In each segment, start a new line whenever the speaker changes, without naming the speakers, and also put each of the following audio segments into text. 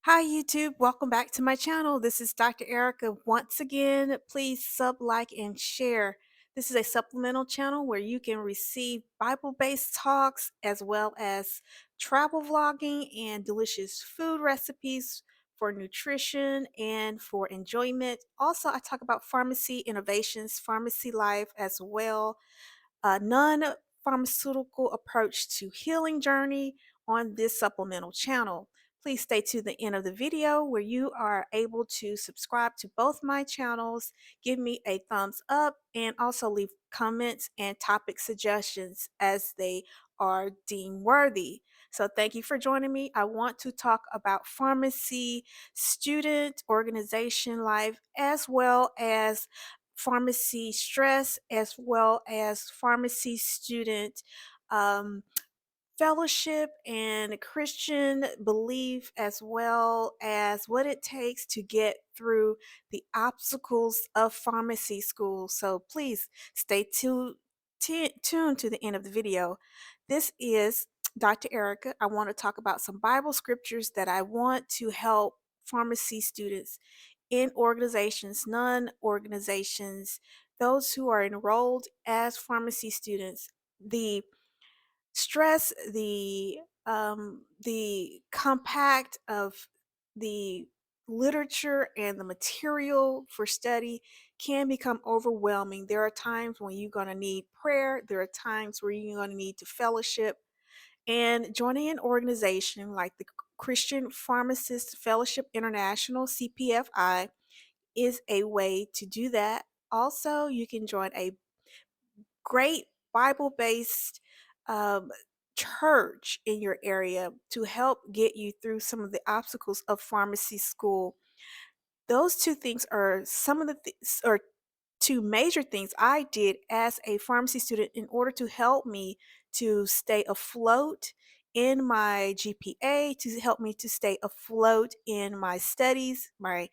Hi YouTube, welcome back to my channel. This is Dr. Erica. Once again, please sub, like, and share. This is a supplemental channel where you can receive Bible-based talks as well as travel vlogging and delicious food recipes for nutrition and for enjoyment. Also, I talk about pharmacy innovations, pharmacy life as well, a non-pharmaceutical approach to healing journey on this supplemental channel. Please stay to the end of the video where you are able to subscribe to both my channels, give me a thumbs up, and also leave comments and topic suggestions as they are deemed worthy. So thank you for joining me. I want to talk about pharmacy, student organization life, as well as pharmacy stress, as well as pharmacy student um, fellowship and Christian belief, as well as what it takes to get through the obstacles of pharmacy school. So please stay tuned to the end of the video. This is Dr. Erica. I want to talk about some Bible scriptures that I want to help pharmacy students in organizations, non-organizations, those who are enrolled as pharmacy students. The stress, the compact of the literature and the material for study can become overwhelming. There are times when you're going to need prayer. There are times where you're going to need to fellowship. And joining an organization like the Christian Pharmacist Fellowship International, CPFI, is a way to do that. Also, you can join a great Bible-based um, church in your area to help get you through some of the obstacles of pharmacy school. Those two things are some of the or two major things I did as a pharmacy student in order to help me to stay afloat in my GPA, to help me to stay afloat in my studies, my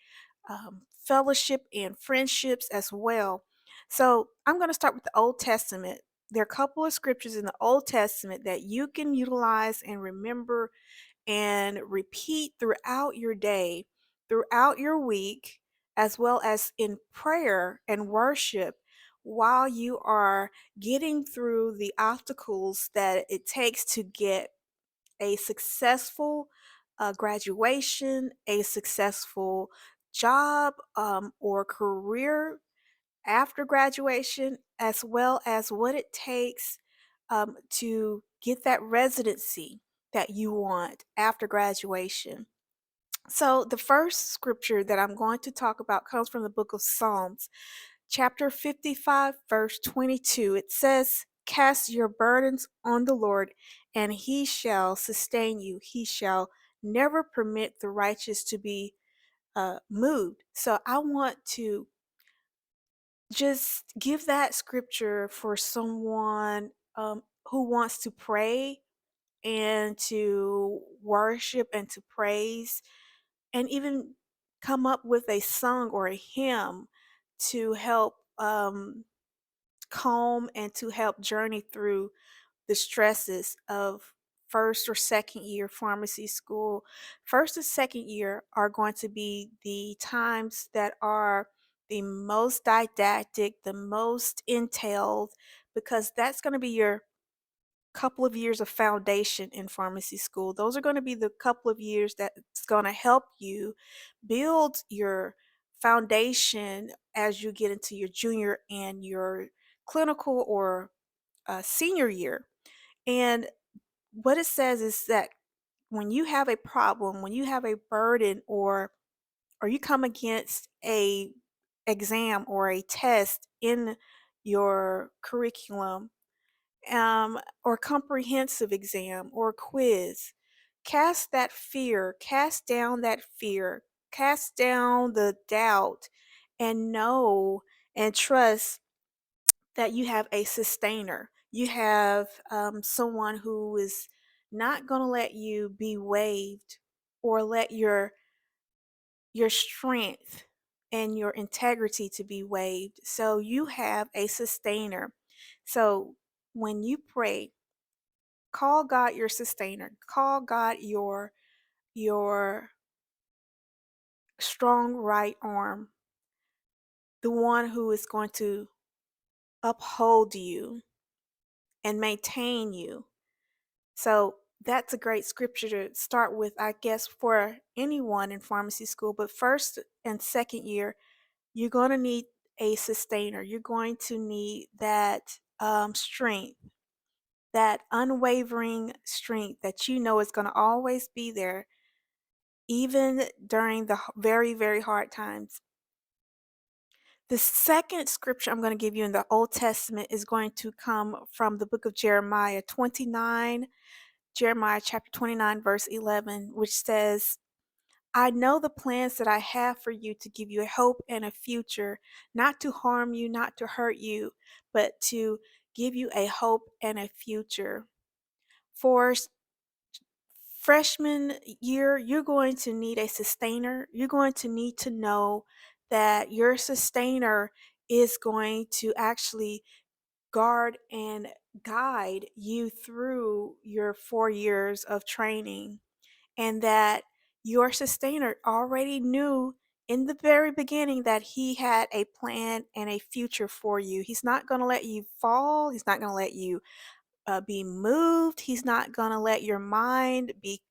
fellowship and friendships as well. So I'm going to start with the Old Testament. There are a couple of scriptures in the Old Testament that you can utilize and remember and repeat throughout your day, throughout your week, as well as in prayer and worship while you are getting through the obstacles that it takes to get a successful graduation, a successful job or career after graduation, as well as what it takes to get that residency that you want after graduation. So, the first scripture that I'm going to talk about comes from the book of Psalms, chapter 55, verse 22. It says, "Cast your burdens on the Lord, and he shall sustain you. He shall never permit the righteous to be moved." So, I want to just give that scripture for someone who wants to pray and to worship and to praise and even come up with a song or a hymn to help calm and to help journey through the stresses of first or second year pharmacy school. First and second year are going to be the times that are the most didactic, the most entailed, because that's going to be your couple of years of foundation in pharmacy school. Those are going to be the couple of years that's going to help you build your foundation as you get into your junior and your clinical or senior year. And what it says is that when you have a problem, when you have a burden, or you come against a exam or a test in your curriculum, or comprehensive exam or quiz, cast down that fear, cast down the doubt, and know and trust that you have a sustainer. You have someone who is not going to let you be waived or let your strength and your integrity to be waived. So you have a sustainer. So when you pray, call God your sustainer. Call God your strong right arm, the one who is going to uphold you and maintain you. So that's a great scripture to start with, I guess, for anyone in pharmacy school. But first and second year, you're going to need a sustainer. You're going to need that strength, that unwavering strength that you know is going to always be there, even during the very, very hard times. The second scripture I'm going to give you in the Old Testament is going to come from the book of Jeremiah 29, Jeremiah chapter 29, verse 11, which says, I know the plans that I have for you to give you a hope and a future, not to harm you, not to hurt you, but to give you a hope and a future. For freshman year, you're going to need a sustainer. You're going to need to know that your sustainer is going to actually guard and guide you through your 4 years of training, and that your sustainer already knew in the very beginning that he had a plan and a future for you. He's not going to let you fall. He's not going to let you be moved. He's not going to let your mind be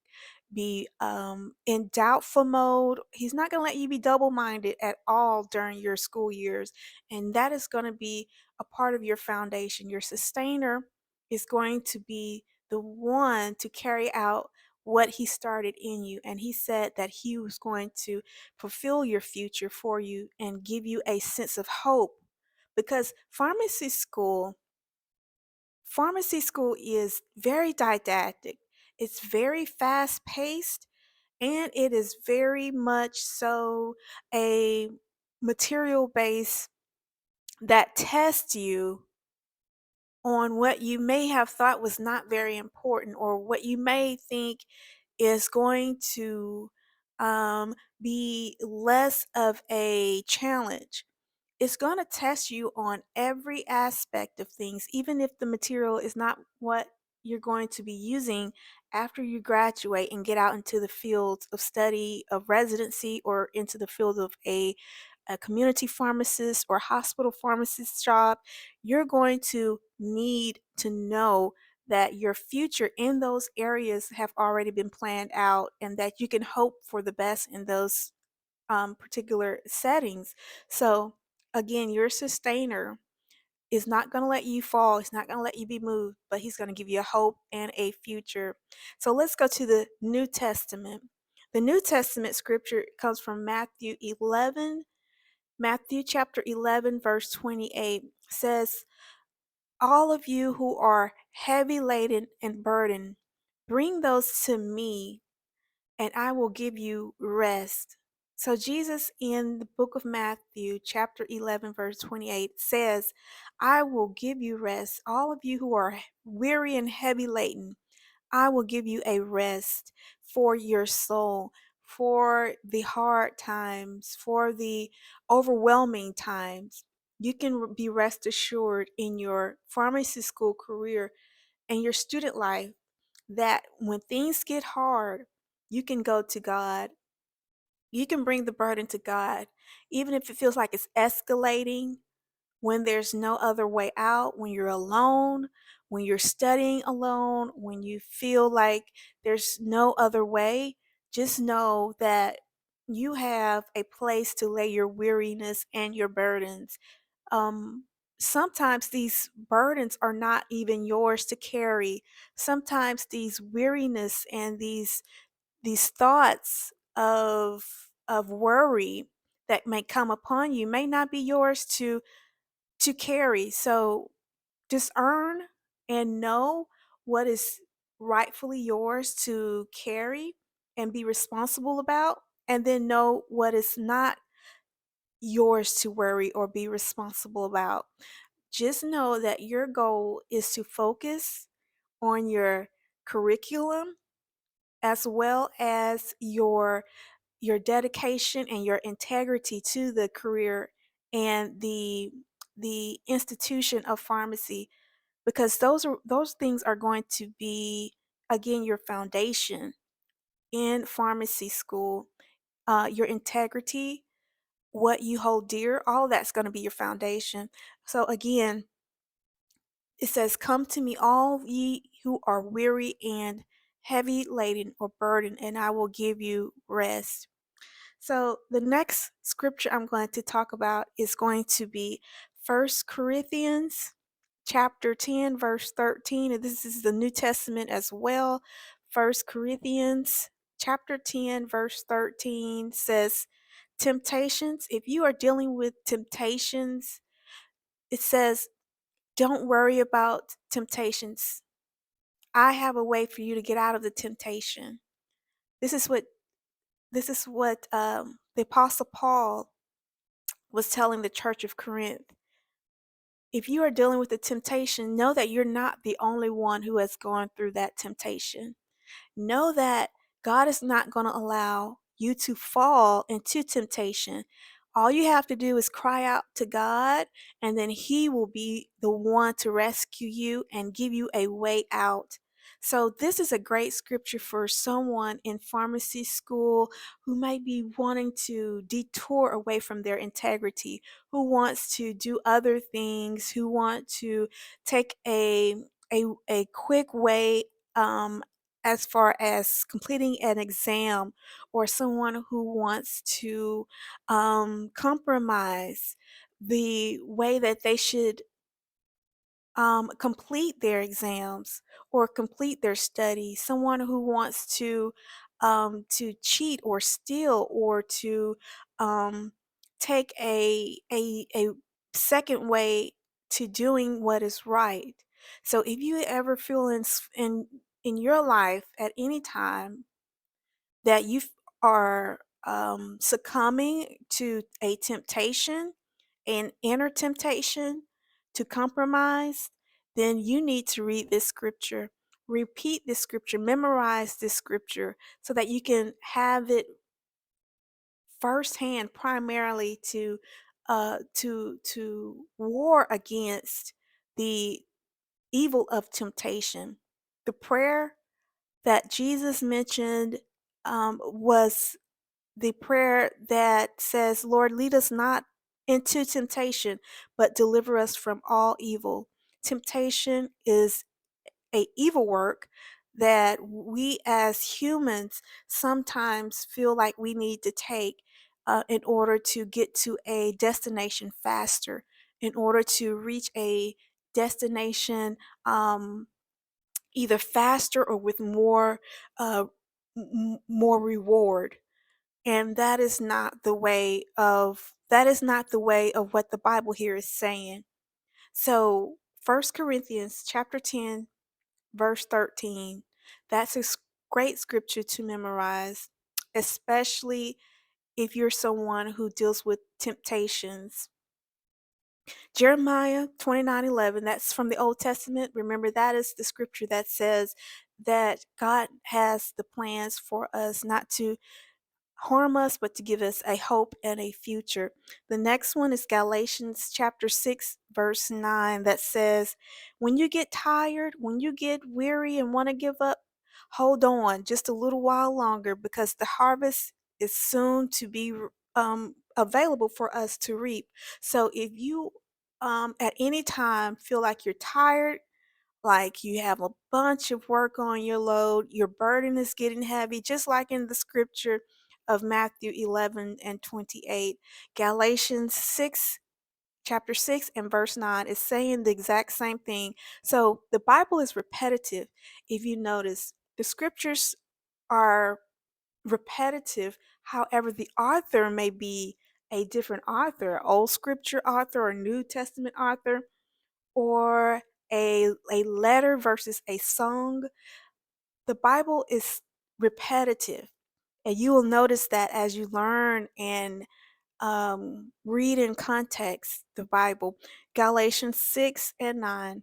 in doubtful mode. He's not going to let you be double minded at all during your school years. And that is going to be a part of your foundation. Your sustainer is going to be the one to carry out what he started in you. And he said that he was going to fulfill your future for you and give you a sense of hope. Because pharmacy school is very didactic. It's very fast paced, and it is very much so a material base that tests you on what you may have thought was not very important, or what you may think is going to um, be less of a challenge. It's going to test you on every aspect of things, even if the material is not what you're going to be using after you graduate and get out into the field of study of residency, or into the field of a community pharmacist or hospital pharmacist job. You're going to need to know that your future in those areas have already been planned out, and that you can hope for the best in those particular settings. So, again, your sustainer is not going to let you fall. He's not going to let you be moved, but he's going to give you a hope and a future. So, let's go to the New Testament. The New Testament scripture comes from Matthew chapter 11, verse 28 says, all of you who are heavy laden and burdened, bring those to me, and I will give you rest. So, Jesus in the book of Matthew, chapter 11, verse 28, says, I will give you rest. All of you who are weary and heavy laden, I will give you a rest for your soul, for the hard times, for the overwhelming times. You can be rest assured in your pharmacy school career and your student life that when things get hard, you can go to God. You can bring the burden to God, even if it feels like it's escalating, when there's no other way out, when you're alone, when you're studying alone, when you feel like there's no other way. Just know that you have a place to lay your weariness and your burdens. um, Sometimes these burdens are not even yours to carry. Sometimes these weariness and these thoughts of worry that may come upon you may not be yours to carry. So just earn and know what is rightfully yours to carry and be responsible about, and then know what is not yours to worry or be responsible about. Just know that your goal is to focus on your curriculum, as well as your dedication and your integrity to the career and the institution of pharmacy, because those things are going to be, again, your foundation in pharmacy school. your integrity, what you hold dear, all that's going to be your foundation. So again, it says, "Come to me, all ye who are weary and heavy laden or burdened, and I will give you rest." So the next scripture I'm going to talk about is going to be First Corinthians chapter 10 verse 13, and this is the New Testament as well. First Corinthians chapter 10 verse 13 says, temptations, if you are dealing with temptations, it says, don't worry about temptations. I have a way for you to get out of the temptation. This is what the Apostle Paul was telling the church of Corinth. If you are dealing with a temptation, know that you're not the only one who has gone through that temptation. Know that God is not going to allow you to fall into temptation. All you have to do is cry out to God, and then He will be the one to rescue you and give you a way out. So, this is a great scripture for someone in pharmacy school who may be wanting to detour away from their integrity, who wants to do other things, who want to take a quick way um, as far as completing an exam, or someone who wants to compromise the way that they should complete their exams or complete their studies, someone who wants to cheat or steal or to take a second way to doing what is right. So if you ever feel in your life at any time that you are succumbing to a temptation, an inner temptation to compromise, then you need to read this scripture, repeat this scripture, memorize this scripture so that you can have it firsthand, primarily to war against the evil of temptation. The prayer that Jesus mentioned was the prayer that says, Lord, lead us not into temptation, but deliver us from all evil. Temptation is a evil work that we as humans sometimes feel like we need to take in order to get to a destination faster, in order to reach a destination either faster or with uh, more reward. And that is not the way of what the Bible here is saying. So First Corinthians chapter 10 verse 13, that's a great scripture to memorize, especially if you're someone who deals with temptations. Jeremiah 29:11, that's from the Old Testament. Remember, that is the scripture that says that God has the plans for us not to harm us, but to give us a hope and a future. The next one is Galatians chapter 6, verse 9, that says, when you get tired, when you get weary and want to give up, hold on just a little while longer, because the harvest is soon to be available for us to reap. So if you at any time feel like you're tired, like you have a bunch of work on your load, your burden is getting heavy, just like in the scripture of Matthew 11 and 28. Galatians 6, chapter 6 and verse 9 is saying the exact same thing. So the Bible is repetitive. If you notice, the scriptures are repetitive. However, the author may be a different author, old scripture author or New Testament author, or a letter versus a song. The Bible is repetitive, and you will notice that as you learn and read in context the Bible. Galatians 6 and 9.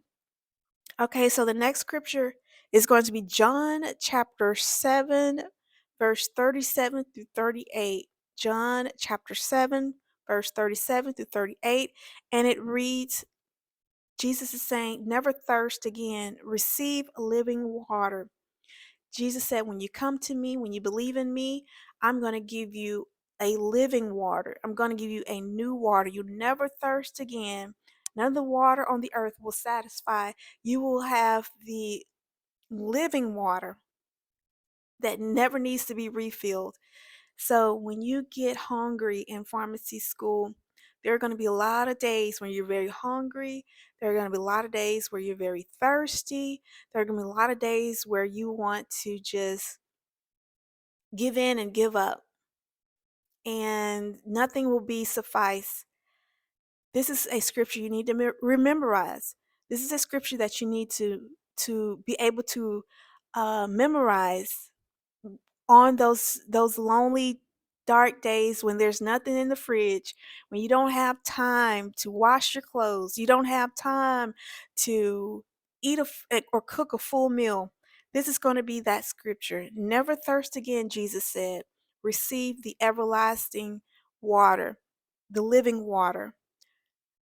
Okay, so the next scripture is going to be John chapter 7, verse 37 through 38. John chapter 7, verse 37 through 38. And it reads, Jesus is saying, never thirst again, receive living water. Jesus said, when you come to me, when you believe in me, I'm going to give you a living water. I'm going to give you a new water. You'll never thirst again. None of the water on the earth will satisfy. You will have the living water that never needs to be refilled. So when you get hungry in pharmacy school, there are going to be a lot of days when you're very hungry. There are going to be a lot of days where you're very thirsty. There are going to be a lot of days where you want to just give in and give up, and nothing will be suffice. This is a scripture you need to memorize. This is a scripture that you need to be able to memorize on those lonely dark days when there's nothing in the fridge, when you don't have time to wash your clothes, you don't have time to eat or cook a full meal. This is going to be that scripture. Never thirst again, Jesus said. Receive the everlasting water, the living water.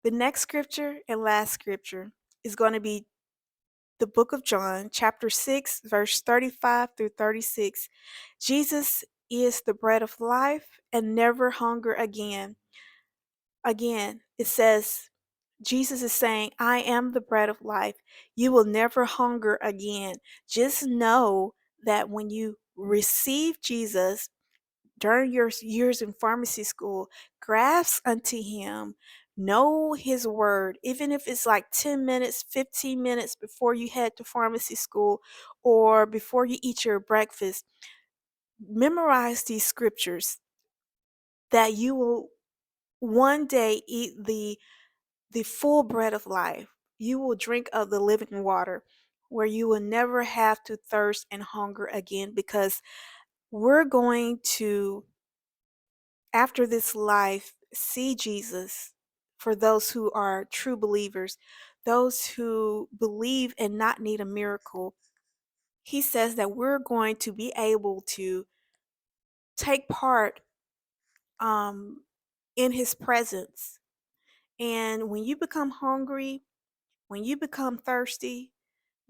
The next scripture and last scripture is going to be the book of John, chapter 6, verse 35 through 36. Jesus is the bread of life and never hunger again. Again, it says, Jesus is saying, I am the bread of life. You will never hunger again. Just know that when you receive Jesus, during your years in pharmacy school, grasp unto him, know his word, even if it's like 10 minutes, 15 minutes before you head to pharmacy school or before you eat your breakfast. Memorize these scriptures that you will one day eat the full bread of life. You will drink of the living water where you will never have to thirst and hunger again, because we're going to, after this life, see Jesus for those who are true believers, those who believe and not need a miracle. He says that we're going to be able to take part um, in his presence. And when you become hungry, when you become thirsty,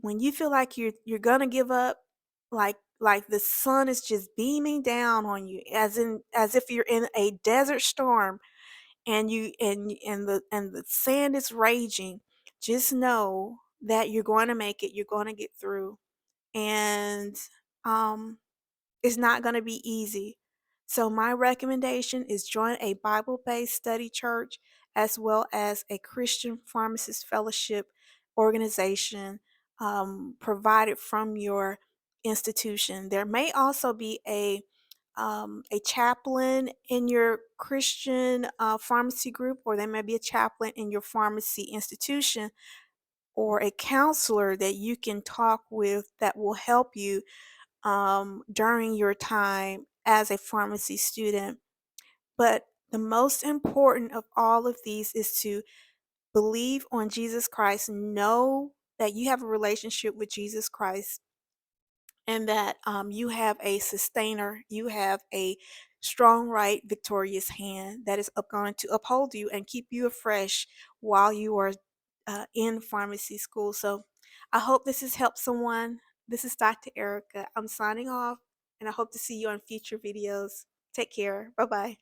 when you feel like you're gonna give up, like the sun is just beaming down on you, as if you're in a desert storm, and the sand is raging, just know that you're going to make it. You're going to get through, and um, it's not going to be easy. So my recommendation is join a Bible-based study church as well as a Christian Pharmacist Fellowship organization provided from your institution. There may also be a chaplain in your Christian pharmacy group, or there may be a chaplain in your pharmacy institution, or a counselor that you can talk with that will help you during your time as a pharmacy student. But the most important of all of these is to believe on Jesus Christ, know that you have a relationship with Jesus Christ, and that you have a sustainer, you have a strong, right, victorious hand that is going to uphold you and keep you afresh while you are in pharmacy school. So I hope this has helped someone. This is Dr. Erica. I'm signing off, and I hope to see you on future videos. Take care. Bye bye.